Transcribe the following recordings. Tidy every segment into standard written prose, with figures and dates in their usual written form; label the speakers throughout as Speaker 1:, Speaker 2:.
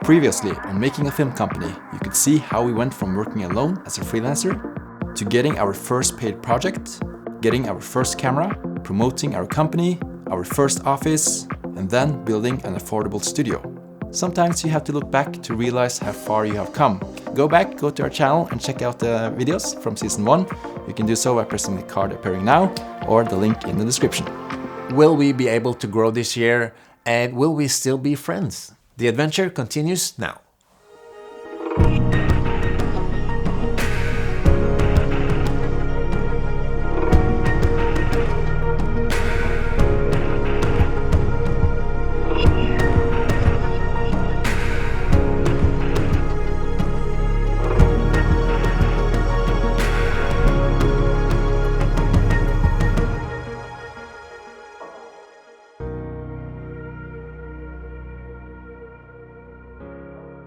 Speaker 1: Previously, on Making a Film Company, you could see how we went from working alone as a freelancer to getting our first paid project, getting our first camera, promoting our company, our first office, and then building an affordable studio. Sometimes you have to look back to realize how far you have come. Go to our channel and check out the videos from season 1. You can do so by pressing the card appearing now or the link in the description.
Speaker 2: Will we be able to grow this year, and will we still be friends? The adventure continues now.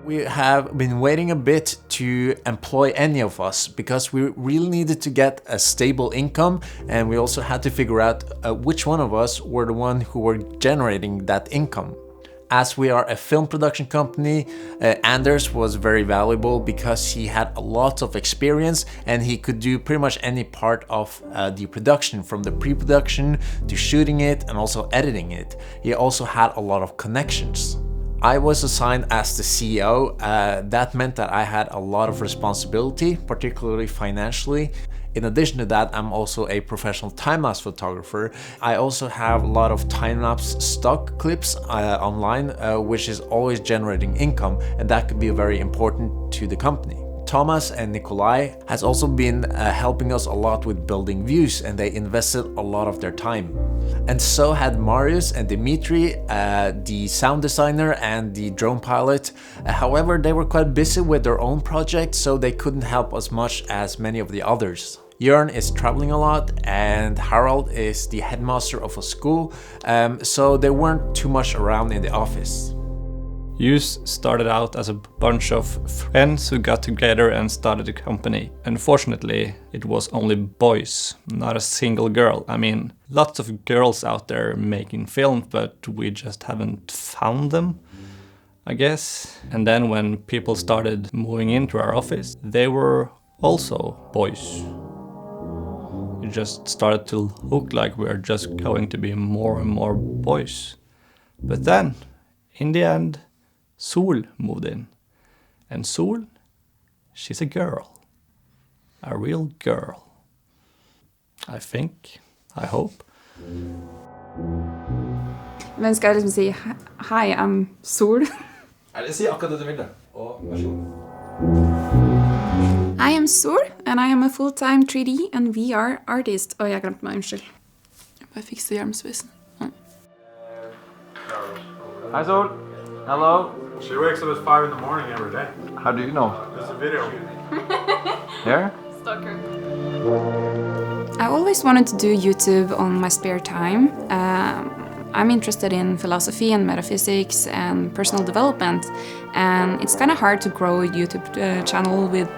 Speaker 2: We have been waiting a bit to employ any of us because we really needed to get a stable income, and we also had to figure out which one of us were the one who were generating that income. As we are a film production company, Anders was very valuable because he had a lot of experience and he could do pretty much any part of the production, from the pre-production to shooting it and also editing it. He also had a lot of connections. I was assigned as the CEO. That meant that I had a lot of responsibility, particularly financially. In addition to that, I'm also a professional time-lapse photographer. I also have a lot of time-lapse stock clips online, which is always generating income, and that could be very important to the company. Thomas and Nikolai has also been helping us a lot with building views, and they invested a lot of their time. And so had Marius and Dimitri, the sound designer and the drone pilot. However, they were quite busy with their own projects, so they couldn't help as much as many of the others. Jörn is traveling a lot, and Harald is the headmaster of a school, so they weren't too much around in the office.
Speaker 3: You started out as a bunch of friends who got together and started a company. Unfortunately, it was only boys, not a single girl. I mean, lots of girls out there making films, but we just haven't found them, I guess. And then when people started moving into our office, they were also boys. It just started to look like we're just going to be more and more boys. But then, in the end, Sol moved in. And Sol, she's a girl. A real girl. I think. I hope.
Speaker 4: Men skal jeg liksom si Hi, I'm Sol.
Speaker 1: Eller si akkurat det du vil det. Og vær så god.
Speaker 4: I am Sol, and I am a full-time 3D and VR artist. Jeg glemte meg, unnskyld. Jeg bare fikser hjelmsvisen.
Speaker 5: Hi Sol. Hello.
Speaker 6: She wakes up at 5 in the morning every day.
Speaker 5: How do you know?
Speaker 6: There's a video.
Speaker 5: Here?
Speaker 4: Stalker. I always wanted to do YouTube on my spare time. I'm interested in philosophy and metaphysics and personal development, and it's kind of hard to grow a YouTube channel with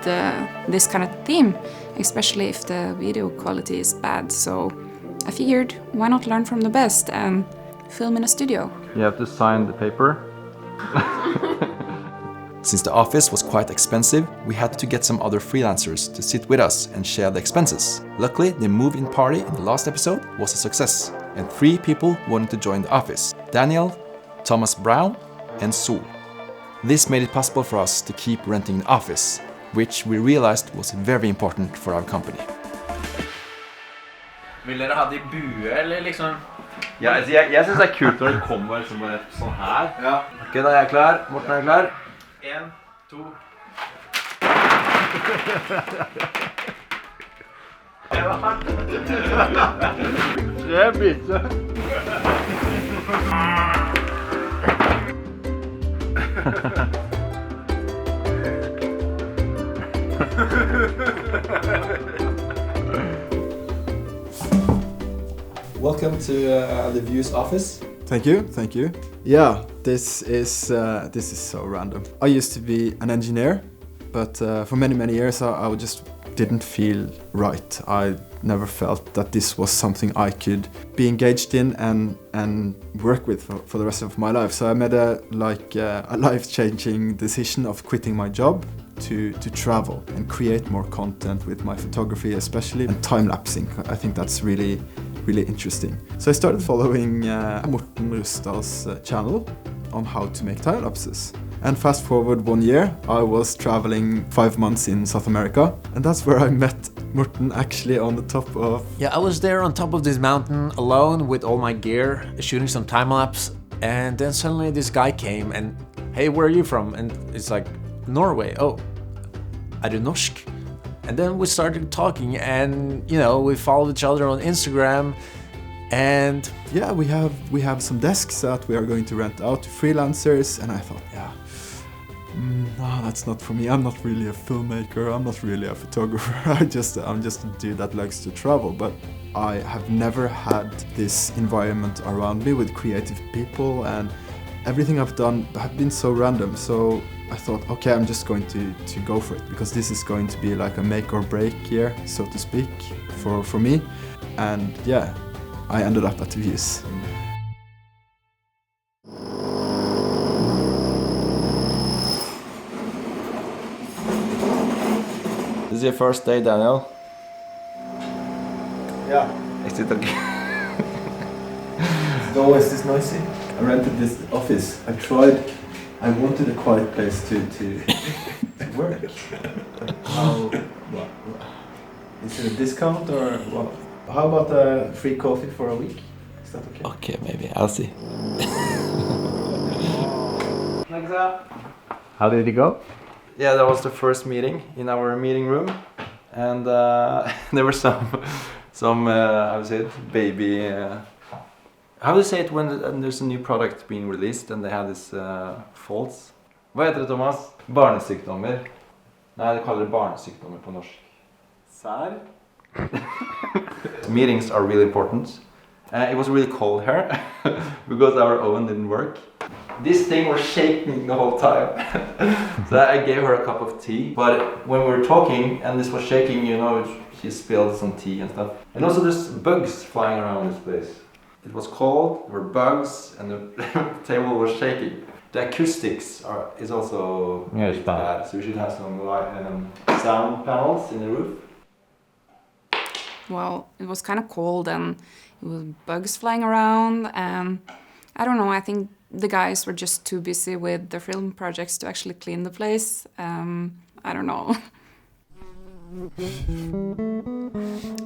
Speaker 4: this kind of theme, especially if the video quality is bad. So I figured, why not learn from the best and film in a studio?
Speaker 5: You have to sign the paper.
Speaker 1: Since the office was quite expensive, we had to get some other freelancers to sit with us and share the expenses. Luckily, the move-in party in the last episode was a success, and 3 people wanted to join the office: Daniel, Thomas Brown, and Sol. This made it possible for us to keep renting the office, which we realized was very important for our company.
Speaker 7: Vil dere ha det i bue, eller liksom?
Speaker 5: Ja, altså, jeg synes det er kult når det kommer liksom bare sånn her.
Speaker 7: Ja.
Speaker 5: Ok, da er jeg klar. Morten er klar.
Speaker 7: 1, 2.
Speaker 5: Det er bytte.
Speaker 1: Welcome to the Views office.
Speaker 8: Thank you. Yeah, this is so random. I used to be an engineer, but for many years I just didn't feel right. I never felt that this was something I could be engaged in and work with for the rest of my life. So I made a life-changing decision of quitting my job to travel and create more content with my photography, especially, and time-lapsing. I think that's really interesting. So I started following Morten Rustad's channel on how to make time lapses. And fast forward 1 year, I was traveling 5 months in South America, and that's where I met Morten, actually on the top of...
Speaker 2: Yeah, I was there on top of this mountain alone with all my gear, shooting some time lapse, and then suddenly this guy came and, hey, where are you from? And it's like, Norway. Oh, er du norsk? And then we started talking, and you know, we followed each other on Instagram, and
Speaker 8: yeah, we have some desks that we are going to rent out to freelancers. And I thought, yeah, no, that's not for me. I'm not really a filmmaker. I'm not really a photographer. I'm just a dude that likes to travel. But I have never had this environment around me with creative people, and everything I've done have been so random. So I thought, okay, I'm just going to go for it, because this is going to be like a make or break year, so to speak, for me. And yeah, I ended up at Views.
Speaker 5: This is your first day, Daniel.
Speaker 8: Yeah,
Speaker 5: Is it okay?
Speaker 8: it's always this noisy. I rented this office. I wanted a quiet place to work. What? Is it a discount or what? How about a free coffee for a week? Is that okay?
Speaker 5: Okay, maybe. I'll see.
Speaker 2: how did it go?
Speaker 1: Yeah, that was the first meeting in our meeting room, and there were some how to say it, baby. How do you say it when there's a new product being released and they have this faults? Hva heter det, Thomas? Barnesykdommer. Nei, de kaller det barnesykdommer på norsk. Sær? Meetings are really important. It was really cold here because our oven didn't work. This thing was shaking the whole time. So I gave her a cup of tea. But when we were talking and this was shaking, you know, she spilled some tea and stuff. And also there's bugs flying around this place. It was cold, there were bugs, and the table was shaking. The acoustics is also bad, so we should have some sound panels in the roof.
Speaker 4: Well, it was kind of cold and it was bugs flying around, and I don't know, I think the guys were just too busy with their film projects to actually clean the place. I don't know.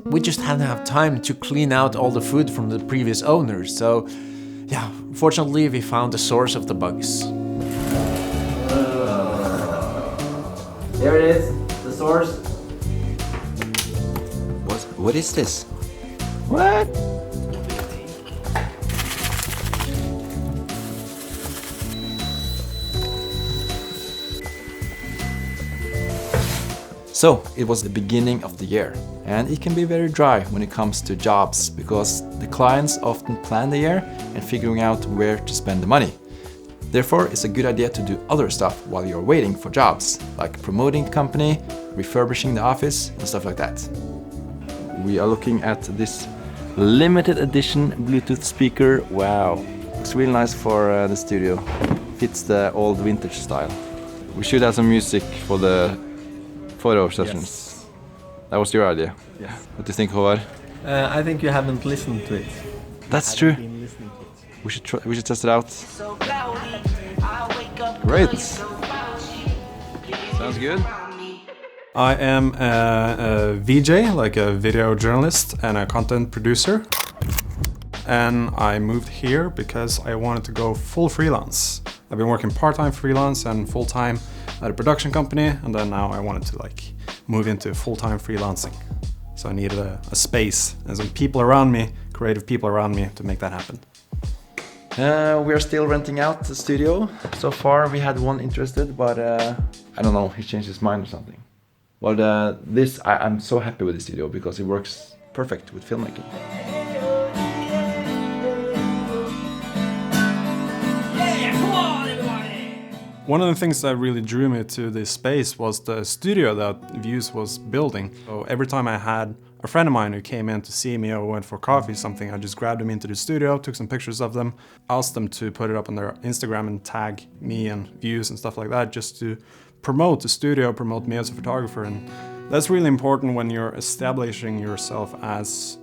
Speaker 2: We just hadn't have time to clean out all the food from the previous owners, so yeah, fortunately we found the source of the bugs.
Speaker 5: There it is, the source.
Speaker 1: What is this?
Speaker 5: What?
Speaker 1: So, it was the beginning of the year, and it can be very dry when it comes to jobs, because the clients often plan the year and figuring out where to spend the money. Therefore, it's a good idea to do other stuff while you're waiting for jobs, like promoting the company, refurbishing the office, and stuff like that. We are looking at this limited edition Bluetooth speaker. Wow, it's really nice for the studio. Fits the old vintage style. We should have some music for the photo sessions.
Speaker 8: Yes.
Speaker 1: That was your idea.
Speaker 8: Yeah.
Speaker 1: What do you think, Håvard?
Speaker 9: I think you haven't listened to it.
Speaker 1: That's true.
Speaker 9: Been listening to it.
Speaker 1: We should test it out. Great. Sounds good.
Speaker 6: I am a VJ, like a video journalist and a content producer. And I moved here because I wanted to go full freelance. I've been working part-time freelance and full-time at a production company, and then now I wanted to like move into full-time freelancing. So I needed a space and some people around me, creative people around me, to make that happen.
Speaker 1: We are still renting out the studio. So far we had one interested, but I don't know, he changed his mind or something. But I'm so happy with the studio because it works perfect with filmmaking.
Speaker 6: One of the things that really drew me to this space was the studio that Views was building. So every time I had a friend of mine who came in to see me or went for coffee, something, I just grabbed them into the studio, took some pictures of them, asked them to put it up on their Instagram and tag me and views and stuff like that, just to promote the studio, promote me as a photographer. And that's really important when you're establishing yourself as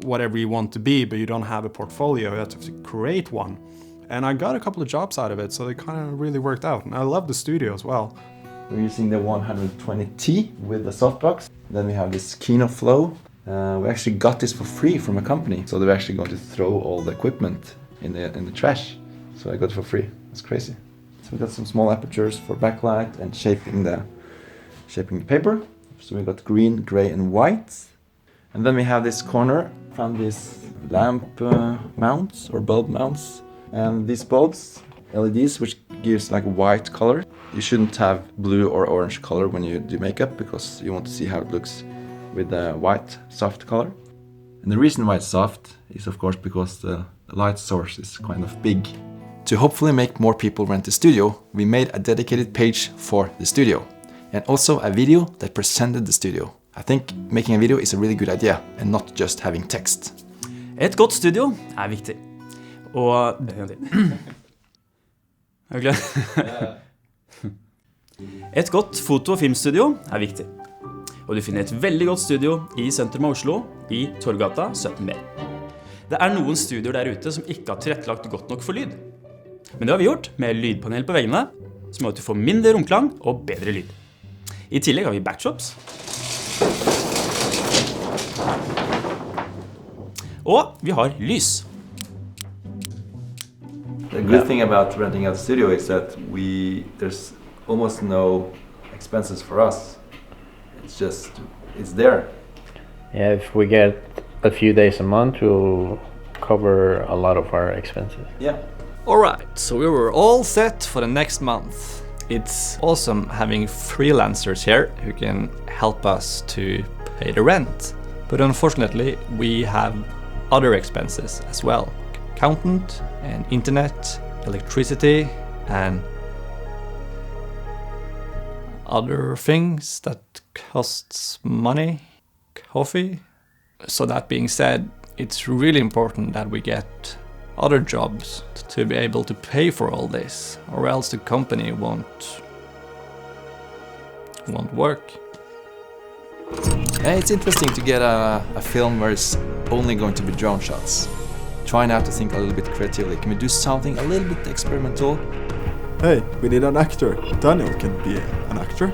Speaker 6: whatever you want to be, but you don't have a portfolio, you have to create one. And I got a couple of jobs out of it, so they kind of really worked out. And I love the studio as well.
Speaker 1: We're using the 120T with the softbox. Then we have this Kino Flow. We actually got this for free from a company, so they're actually going to throw all the equipment in the trash. So I got it for free. It's crazy. So we got some small apertures for backlight and shaping the paper. So we got green, gray, and white. And then we have this corner. Found these lamp mounts or bulb mounts. And these bulbs, LEDs, which gives like a white color. You shouldn't have blue or orange color when you do makeup because you want to see how it looks with the white, soft color. And the reason why it's soft is of course because the light source is kind of big. To hopefully make more people rent the studio, we made a dedicated page for the studio. And also a video that presented the studio. I think making a video is a really good idea and not just having text.
Speaker 10: Et godt studio viktig. Og et godt foto- og filmstudio viktig. Og du finner et veldig godt studio i sentrum av Oslo, i Torgata 17B. Det noen studioer der ute som ikke har tilrettelagt godt nok for lyd. Men det har vi gjort med lydpanel på veggene, som gjør at du får mindre romklang og bedre lyd. I tillegg har vi backdrops. Og vi har lys.
Speaker 1: The good thing about renting out the studio is that there's almost no expenses for us. It's there.
Speaker 9: Yeah, if we get a few days a month, we'll cover a lot of our expenses.
Speaker 1: Yeah.
Speaker 3: Alright, so we were all set for the next month. It's awesome having freelancers here who can help us to pay the rent. But unfortunately, we have other expenses as well. Accountant and internet, electricity and other things that costs money, coffee. So that being said, it's really important that we get other jobs to be able to pay for all this, or else the company won't work.
Speaker 1: It's interesting to get a film where it's only going to be drone shots. Try now to think a little bit creatively. Can we do something a little bit experimental?
Speaker 8: Hey, we need an actor. Daniel can be an actor.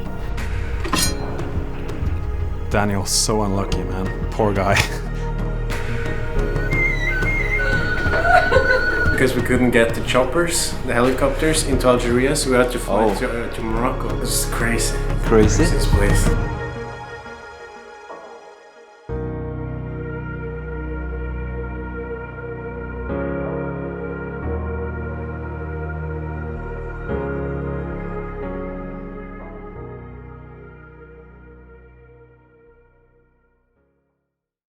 Speaker 6: Daniel's so unlucky, man. Poor guy.
Speaker 11: Because we couldn't get the choppers, the helicopters, into Algeria, so we had to fly to Morocco. This is crazy.
Speaker 1: Crazy?
Speaker 11: This place.